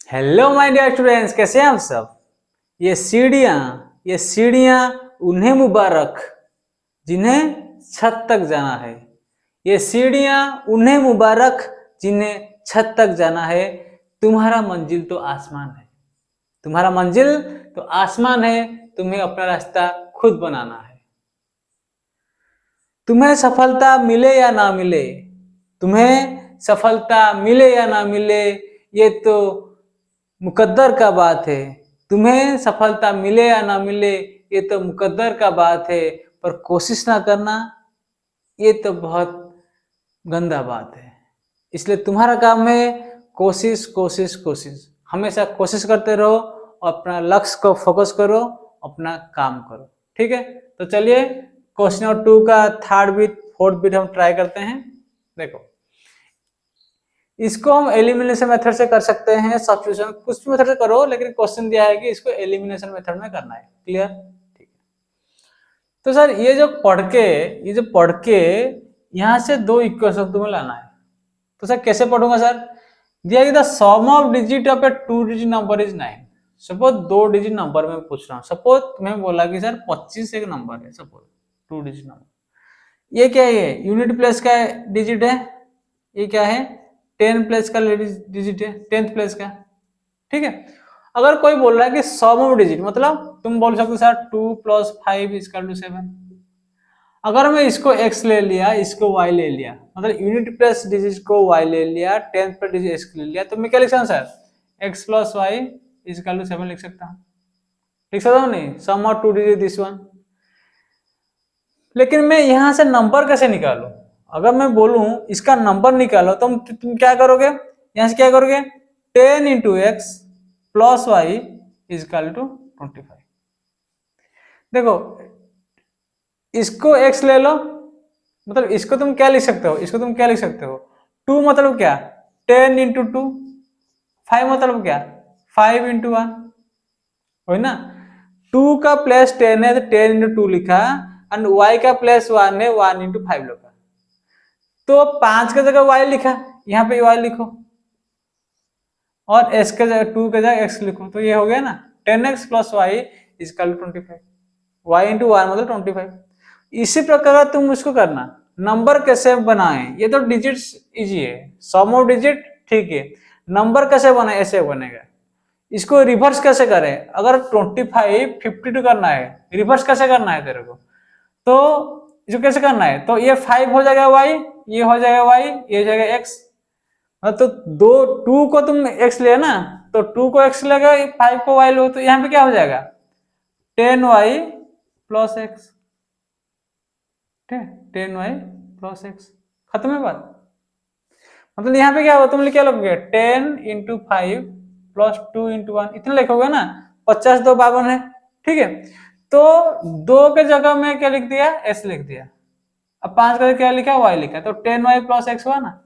Hello my dear students, कैसे हैं आप सब। ये सीढ़ियां उन्हें मुबारक जिन्हें छत तक जाना है। ये सीढ़ियां उन्हें मुबारक जिन्हें छत तक जाना है। तुम्हारा मंजिल तो आसमान है, तुम्हारा मंजिल तो आसमान है। तुम्हें अपना रास्ता खुद बनाना है। तुम्हें सफलता मिले या ना मिले, तुम्हें सफलता मिले या ना मिले, ये तो मुकद्दर का बात है। तुम्हें सफलता मिले या ना मिले, ये तो मुकद्दर का बात है। पर कोशिश ना करना, ये तो बहुत गंदा बात है। इसलिए तुम्हारा काम है कोशिश कोशिश कोशिश। हमेशा कोशिश करते रहो और अपना लक्ष्य को फोकस करो, अपना काम करो। ठीक है, तो चलिए क्वेश्चन नंबर 2 का थर्ड बिट फोर्थ बिट हम ट्राई करते हैं। देखो, इसको हम एलिमिनेशन मेथड से कर सकते हैं, सब्स्टिट्यूशन कुछ भी मेथड से करो, लेकिन क्वेश्चन दिया है कि इसको एलिमिनेशन मेथड में करना है। क्लियर? ठीक है। तो सर ये जो पढ़ के यहां से दो इक्वेशन तुम्हें लाना है। तो सर कैसे पढ़ूंगा सर? दिया कि the sum of digit of a 2 digit number is 9। Suppose 2 digit number में पूछ रहा हूँ। सपोज तुम्हें बोला कि सर 25 एक नंबर है, सपोज 2 डिजिट नंबर। ये क्या है? यूनिट प्लेस का डिजिट है। ये क्या है? 10 प्लेस का डिजिट है, 10th प्लेस का। ठीक है। अगर कोई बोल रहा है कि सम ऑफ डिजिट, मतलब तुम बोल सकते हो सर 2 + 5 = 7। अगर मैं इसको x ले लिया, इसको y ले लिया, मतलब यूनिट प्लेस डिजिट को y ले लिया, 10th प्लेस डिजिट x ले लिया, तो मैं क्या लिख सकता हूँ सर? x + y = 7 लिख सकता हूँ। लिख सकता हूँ नहीं? सम ऑफ 2 डिजिट दिस वन। लेकिन मैं यहां से नंबर कैसे निकालूं? अगर मैं बोलूं इसका नंबर निकालो, तो तुम क्या करोगे? यहां से क्या करोगे? 10 × x + y = 25। देखो, इसको x ले लो, मतलब इसको तुम क्या लिख सकते हो? इसको तुम क्या लिख सकते हो? 2 मतलब क्या? 10 × 2। 5 मतलब क्या? 5 × 1। हो ना? 2 का प्लेस 10 है तो 10 × 2 लिखा, और y का प्लेस 1 है, 1 × 5 लिखा। तो 5 की जगह y लिखा, यहाँ पे y लिखो, और s के जगह 2 के जगह x लिखो। तो ये हो गया ना 10x + y = 25। y × 1 मतलब 25। इसी प्रकार तुम उसको करना, नंबर कैसे बनाएं। ये तो डिजिट्स इजी है, सम ऑफ डिजिट ठीक है। नंबर कैसे बनाए? ऐसे बनेगा। इसको रिवर्स कैसे करें? अगर 25 52 करना है, रिवर्स कैसे करना है तेरे को? तो इसको कैसे करना है? तो ये 5 हो जाएगा y, ये हो जाएगा y, ये हो जाएगा x। तो 2 को तुम x ले ना, तो 2 को x लेगा, 5 को y लो, तो यहाँ पे क्या हो जाएगा? 10y + x। ठीक है, 10y + x। खत्म है बात। मतलब यहाँ पे क्या होगा? तुम क्या लिखोगे? 10 × 5 + 2 × 1 इतना लिखोगे ना। 50 2 52 है। ठीक है, तो 2 के जगह में क्या लिख दिया? s लिख दिया। अब 5 का क्या लिखा? y लिखा, तो 10y + x हुआ ना।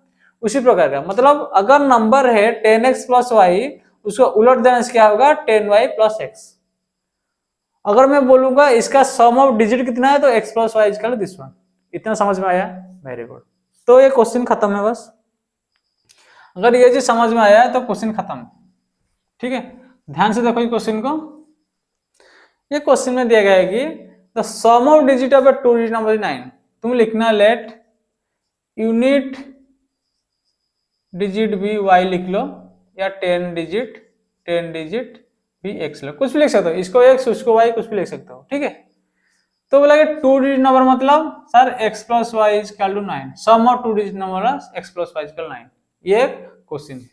उसी प्रकार का, मतलब अगर नंबर है 10x + y, उसको उलट देने से क्या होगा? 10y + x। अगर मैं बोलूंगा इसका सम ऑफ डिजिट कितना है, तो x + y = दिस वन। इतना समझ में आया? Very good. तो ये क्वेश्चन खत्म है बस। अगर ये चीज समझ में आया है तो क्वेश्चन खत्म। ठीक है, ध्यान से देखो ये क्वेश्चन को। ये क्वेश्चन में दिया गया है कि the sum of digit of a 2 digit number is 9। तुम लिखना लेट यूनिट डिजिट भी y लिख लो, या 10 डिजिट भी x लो, कुछ भी लिख सकते हो। इसको x, उसको y, कुछ भी लिख सकते हो। ठीक है, तो बोला कि 2 डिजिट नंबर मतलब sir x + y = 9। Sum of 2 digit number x + y = 9। ये क्वेश्चन है,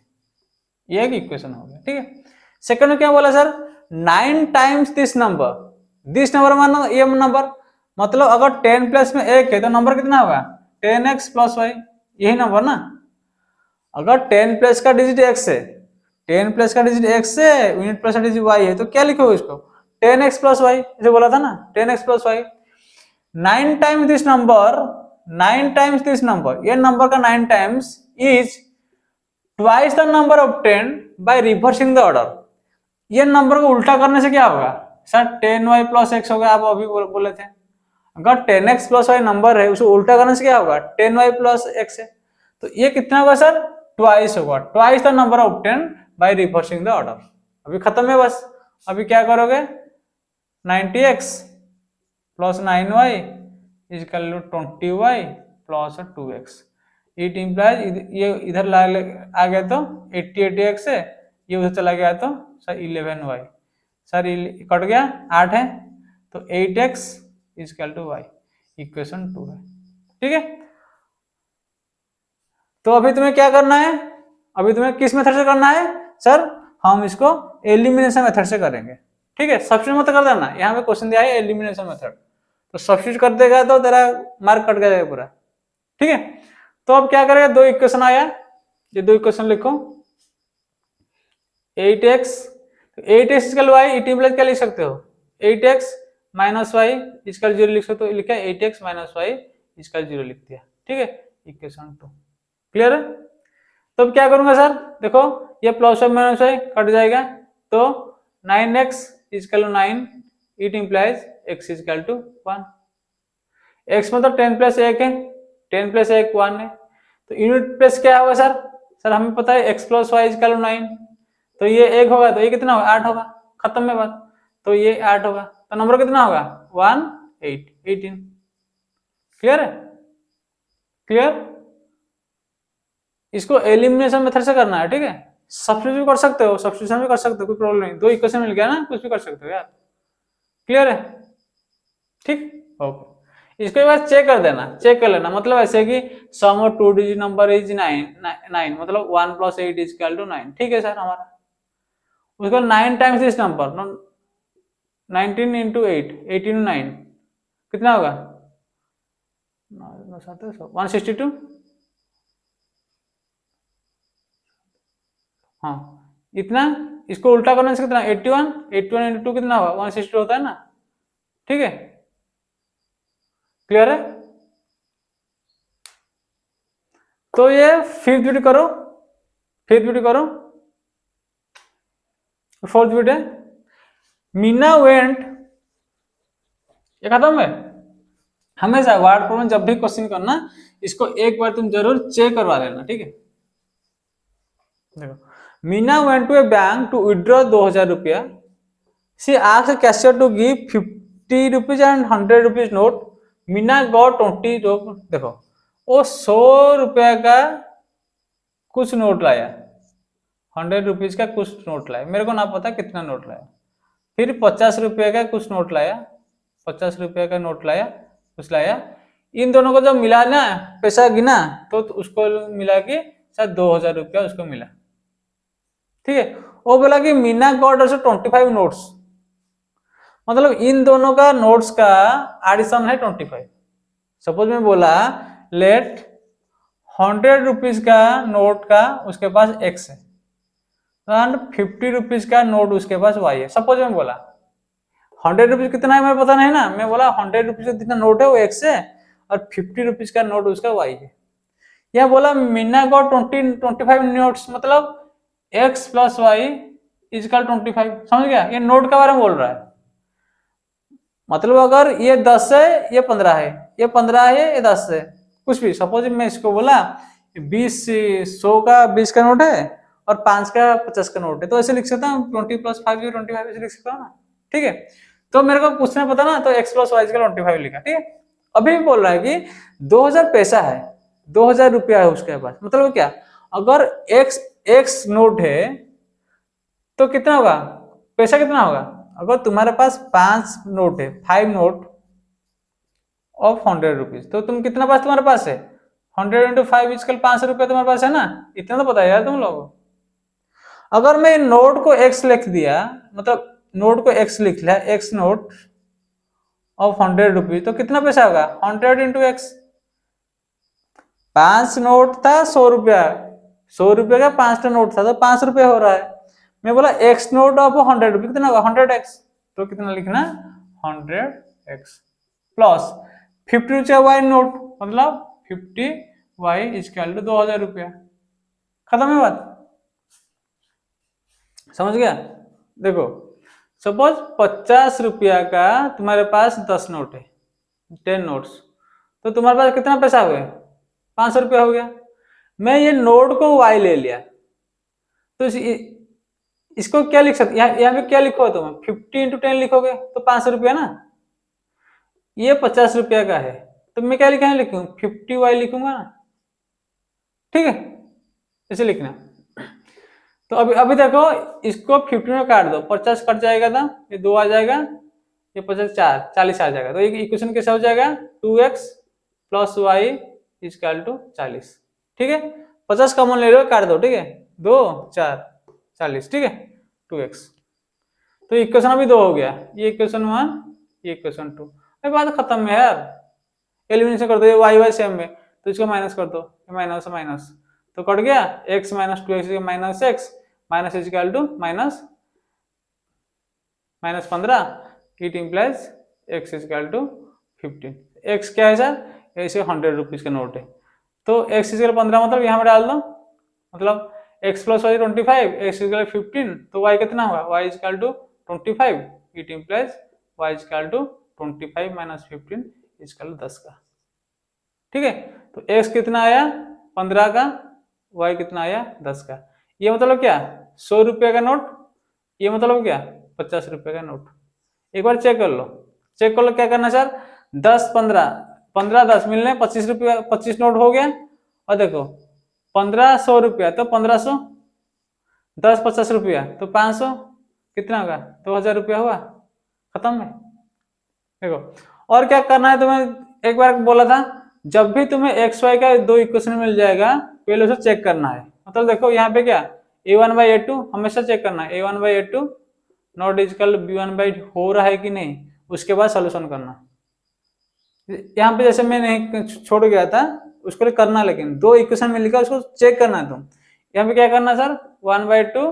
ये एक इक्वेशन हो गया। ठीक है, सेकंड में क्या बोला सर? 9 टाइम्स दिस नंबर मानो ये नंबर, मतलब अगर 10 प्लस में 1 है तो नंबर कितना होगा? 10x + y, यही नंबर ना। अगर 10 प्लस का डिजिट x है, 10 प्लस का डिजिट x है, यूनिट प्लस का डिजिट y है, तो क्या लिखोगे इसको? 10x + y, जो बोला था ना, 10x + y। 9 times this number, 9 times this number, ये नंबर का 9 times is twice the number of 10 by reversing the order. ये नंबर को उल्टा करने से क्या होगा? सर 10y + x होगा, आप अभी बोले थे। अगर 10x + y नंबर है, उसे उल्टा करने से क्या होगा? 10y + x है। तो ये कितना होगा सर? ट्वाइस होगा, twice the number of 10 by reversing the order. अभी खत्म है बस। अभी क्या करोगे, 90x plus 9y is equal to 20y plus 2x। It implies ये इधर आ गया तो 80x है, ये उधर चला गया तो सर 11y, सर कट गया 8 है तो 8x is equal to y, equation 2 है। ठीक है, तो अभी तुम्हें क्या करना है, अभी तुम्हें किस मेथड से करना है सर, हम इसको एलिमिनेशन मेथड से करेंगे। ठीक है, सब्स्टिट्यूट मत कर देना, यहाँ पे क्वेश्चन दिया है एलिमिनेशन मेथड, तो सब्स्टिट्यूट कर देगा तो तेरा मार्क कट जाएगा पूरा। ठीक है, तो अब क्या करेगा, दो इक्वेशन आया, ये दो इक्वेशन लिखो, 8x 8x equal y, it implies क्या लिख सकते हो, 8x माइनस वाई इक्वल 0 लिख सकते हो, लिखा 8x माइनस वाई इक्वल 0 लिख दिया। ठीक है, इक्वेशन 2 क्लियर है। तो अब क्या करूंगा सर, देखो ये प्लस और माइनस वाई कट जाएगा, तो 9x equal 9, it implies x equal to 1। x मतलब 10 प्लस 1 है, 10 प्लस 1 1 है, तो यूनिट प्लेस क्या होगा सर, सर हमें पता है x प्लस वाई इक्वल 9, तो ये 1 होगा तो ये कितना होगा 8 होगा, खत्म है बात, तो ये 8 होगा, तो नंबर कितना होगा 1 8 18। क्लियर है, क्लियर। इसको एलिमिनेशन मेथड से करना है। ठीक है, सब्स्टिट्यूट भी कर सकते हो, सब्स्टिट्यूशन भी कर सकते हो, कोई प्रॉब्लम नहीं, दो इक्वेशन मिल गया ना, कुछ भी कर सकते हो यार। क्लियर है, ठीक, ओके। इसके बाद चेक कर देना, चेक कर लेना, मतलब ऐसे कि sum of two digit number is 9 मतलब 1 प्लस 8 इज इक्वल टू 9। ठीक है सर, हमारा उसको 9 टाइम्स दिस नंबर, 19 इंटू 8 18 9 कितना होगा 162। हाँ इतना, इसको उल्टा करने से कितना 81 81 इंटू 2 कितना होगा 162 होता है ना। ठीक है, क्लियर है। तो ये फिफ्थ बीट करो, फिफ्थ बीट करो, फोर्थ बीट है मीना वेंट, ये खत्म है। हमेशा वर्ड प्रॉब्लम जब भी क्वेश्चन करना, इसको एक बार तुम जरूर चेक करवा लेना। ठीक है, देखो Meena went to a bank to withdraw 2000 रुपया, she asked cashier to give 50 rupees and 100 rupees note, Meena got 20। देखो वो 100 रुपया का कुछ नोट लाया, 100 रुपीज का कुछ नोट लाया, मेरे को ना पता कितना नोट लाया, फिर 50 रुपये का कुछ नोट लाया, 50 रुपये का नोट लाया, कुछ लाया, इन दोनों को जब मिला ना पैसा गिना तो उसको मिला कि शायद 2000 रुपया उसको मिला। ठीक है, वो बोला कि मीना गॉट ऑल्सो 25 नोट्स, मतलब इन दोनों का नोट्स का एडिशन है 25। सपोज में बोला लेट 100 रुपीज का नोट का उसके पास x है एंड 50 रुपीज का नोट उसके पास y है। सपोज में बोला 100 रुपीज कितना है मैं पता नहीं ना, मैं बोला 100 रुपीज का जितना नोट है वो x है और 50 रुपीज का नोट उसका y है। यह बोला मीना गॉट 25 नोट्स, मतलब x प्लस वाई इजकल 25। समझ गया, ये नोट के बारे में बोल रहा है, मतलब अगर ये 10 है ये 15 है, ये 15 है ये 10 है, कुछ भी। सपोज मैं इसको बोला 20 100 का 20 का नोट है और 5 का 50 का नोट है, तो ऐसे लिख सकता हूँ 20 प्लस 5 25 ऐसे लिख सकता हूँ ना। ठीक है, तो मेरे को पूछना पता ना, तो x प्लस वाई का 25 लिखा। ठीक है, अभी भी बोल रहा है कि 2000 पैसा है, 2000 रुपया है उसके पास, मतलब क्या अगर x नोट है तो कितना होगा पैसा, कितना होगा, अगर तुम्हारे पास 5 नोट है 5 नोट ऑफ 100 रुपीज, तो तुम कितना पास तुम्हारे पास है 100 इंटू 5 इजकल 500 रुपया तुम्हारे पास है ना, इतना तो पता है यार तुम लोगों। अगर मैं नोट को x लिख दिया, मतलब नोट को x लिख लिया, x नोट ऑफ 100 रुपीज, तो कितना पैसा होगा 100 इंटू एक्स। 5 नोट था 100 रुपया, 100 रुपये का 5 नोट था तो 5 रुपये हो रहा है। मैं बोला x नोट ऑफ 100 रुपये कितना होगा 100x, तो कितना लिखना 100x प्लस 50 y नोट, मतलब 50y इजकल टू 2000 रुपया। खत्म है बात, समझ गया। देखो सपोज 50 रुपया का तुम्हारे पास 10 नोट है, 10 नोट्स, तो तुम्हारे पास कितना पैसा हो गया 500 रुपया हो गया। मैं ये नोट को y ले लिया, तो इसको क्या लिख सकते, यहाँ पे क्या लिखोगे तुम, 50 इंटू 10 लिखोगे तो 500 रुपया ना, ये 50 रुपया का है, तो मैं क्या लिखा है, लिखूँ 50y लिखूंगा ना, ठीक है, ऐसे लिखना। तो अभी देखो, इसको 50 में काट दो, 50 कट जाएगा था, ये 2 आ जाएगा, ये 50 4 40 आ जाएगा, तो ये इक्वेशन कैसा हो जाएगा, 2x plus Y is equal to 40, ठीक है। 50 कॉमन ले लो, काट दो, ठीक है, 2 4 40, ठीक है, 2x। तो इक्वेशन अभी 2 हो गया, ये इक्वेशन 1, ये इक्वेशन 2, अभी बात खत्म है यार, एलिमिनेशन कर दो, ये वाई वाई सेम में, तो इसको माइनस कर दो, माइनस माइनस तो कट गया, x minus 2x minus x minus is equal to माइनस 15, it implies x is equal to 15। x क्या है सर, ऐसे 100 रुपीज का नोट है, तो x इजकल 15 मतलब यहाँ में डाल दो, मतलब x plus y 25, x is equal 15, तो y कितना होगा, y is equal to 25, it implies y is equal to 25 minus 15 is equal 10 का, ठीक है। तो x कितना आया 15 का, y कितना आया 10 का, ये मतलब क्या 100 रुपये का नोट, ये मतलब क्या 50 रुपये का नोट। एक बार चेक कर लो, चेक कर लो क्या करना सर, 10 15 15 10 मिलने 25 रुपया, 25 नोट हो गया, और देखो 15 100 रुपया तो 1500, 10 50 रुपया तो 500, कितना होगा 2000 रुपया हुआ, खत्म है। देखो और क्या करना है तुम्हें, एक बार बोला था, जब भी तुम्हें एक्स वाई का दो इक्वेशन मिल जाएगा, पहले उसे चेक करना है, मतलब देखो यहाँ पे क्या a1/a2 हमेशा चेक करना है, a1/a2 नॉट इजकल b1/, हो रहा है कि नहीं, उसके बाद सोल्यूशन करना। यहाँ पे जैसे मैं नहीं छोड़ गया था, उसको करना, लेकिन दो इक्वेशन मिल गया उसको चेक करना है तुम। यहाँ पे क्या करना सर 1/2,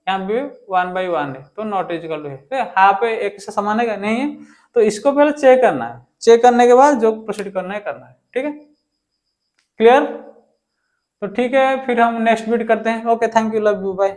यहाँ पे 1/1 है, तो नॉट इजकल है, यहाँ पे एक से समान है नहीं है, तो इसको पहले चेक करना है, चेक करने के बाद जो प्रोसीड करना है, ठीक है, क्लियर। तो ठीक है, फिर हम नेक्स्ट वीडियो करते हैं, okay, thank you, love you, bye.